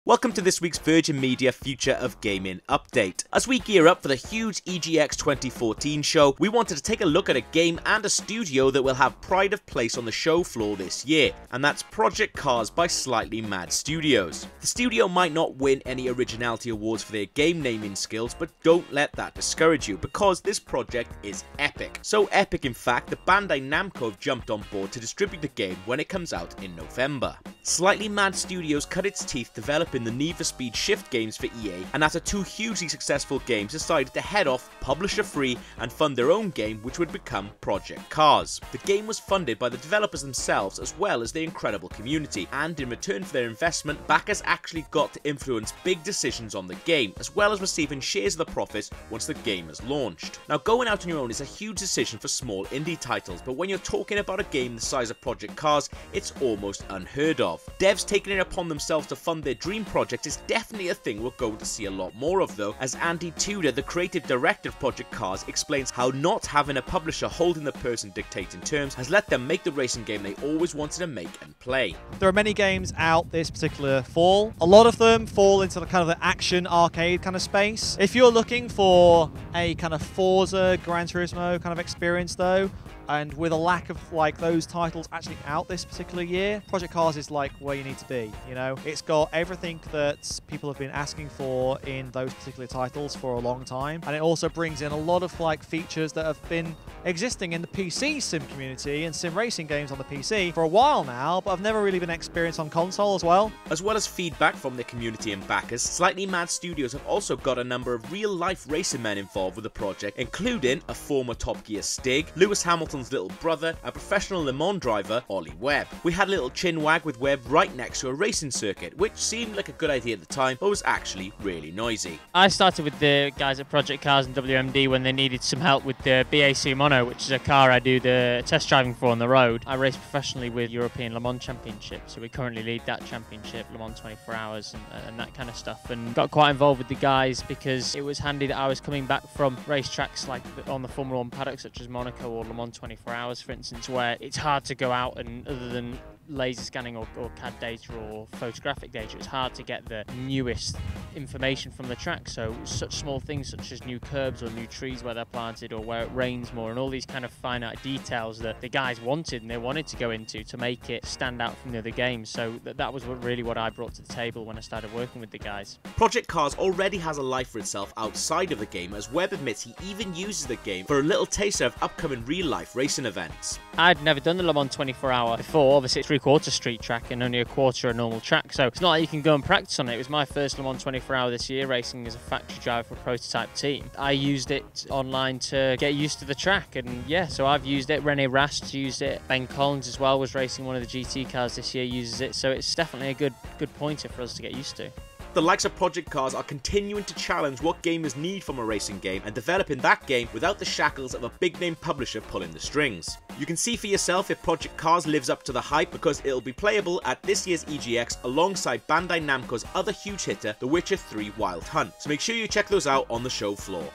Welcome to this week's Virgin Media Future of Gaming update. As we gear up for the huge EGX 2014 show, we wanted to take a look at a game and a studio that will have pride of place on the show floor this year, and that's Project Cars by Slightly Mad Studios. The studio might not win any originality awards for their game naming skills, but don't let that discourage you, because this project is epic. So epic in fact that Bandai Namco have jumped on board to distribute the game when it comes out in November. Slightly Mad Studios cut its teeth developing the Need for Speed Shift games for EA, and after two hugely successful games decided to head off publisher free and fund their own game, which would become Project Cars. The game was funded by the developers themselves as well as their incredible community, and in return for their investment, backers actually got to influence big decisions on the game, as well as receiving shares of the profits once the game is launched. Now, going out on your own is a huge decision for small indie titles, but when you're talking about a game the size of Project Cars, it's almost unheard of. Devs taking it upon themselves to fund their dream project is definitely a thing we're going to see a lot more of though, as Andy Tudor, the creative director of Project Cars, explains how not having a publisher holding the purse and dictating terms has let them make the racing game they always wanted to make and play. There are many games out this particular fall. A lot of them fall into the kind of the action arcade kind of space. If you're looking for a kind of Forza, Gran Turismo kind of experience though, and with a lack of like those titles actually out this particular year, Project Cars is like where you need to be, you know? It's got everything that people have been asking for in those particular titles for a long time, and it also brings in a lot of like features that have been existing in the PC sim community and sim racing games on the PC for a while now, but have never really been experienced on console as well. As well as feedback from the community and backers, Slightly Mad Studios have also got a number of real-life racing men involved with the project, including a former Top Gear Stig, Lewis Hamilton's little brother, a professional Le Mans driver, Ollie Webb. We had a little chin wag with Webb right next to a racing circuit, which seemed like a good idea at the time, but was actually really noisy. I started with the guys at Project Cars and WMD when they needed some help with the BAC Mono, which is a car I do the test driving for on the road. I race professionally with European Le Mans Championship, so we currently lead that championship, Le Mans 24 Hours and that kind of stuff, and got quite involved with the guys because it was handy that I was coming back from racetracks like on the Formula 1 paddock such as Monaco or Le Mans 24 Hours, for instance, where it's hard to go out and other than laser scanning or CAD data or photographic data, it's hard to get the newest information from the track. So such small things such as new curbs or new trees where they're planted or where it rains more and all these kind of finite details that the guys wanted and they wanted to go into to make it stand out from the other games. So that was really what I brought to the table when I started working with the guys. Project Cars already has a life for itself outside of the game, as Webb admits he even uses the game for a little taster of upcoming real-life racing events. I'd never done the Le Mans 24 Hour before. Obviously it's three-quarter street track and only a quarter a normal track, so it's not like you can go and practice on it. It was my first Le Mans 24 Hour this year, racing as a factory driver for a prototype team. I used it online to get used to the track, and yeah, so I've used it. Rene Rast used it. Ben Collins as well was racing one of the GT cars this year, uses it, so it's definitely a good pointer for us to get used to. The likes of Project Cars are continuing to challenge what gamers need from a racing game and developing that game without the shackles of a big-name publisher pulling the strings. You can see for yourself if Project Cars lives up to the hype, because it'll be playable at this year's EGX alongside Bandai Namco's other huge hitter, The Witcher 3 Wild Hunt, so make sure you check those out on the show floor.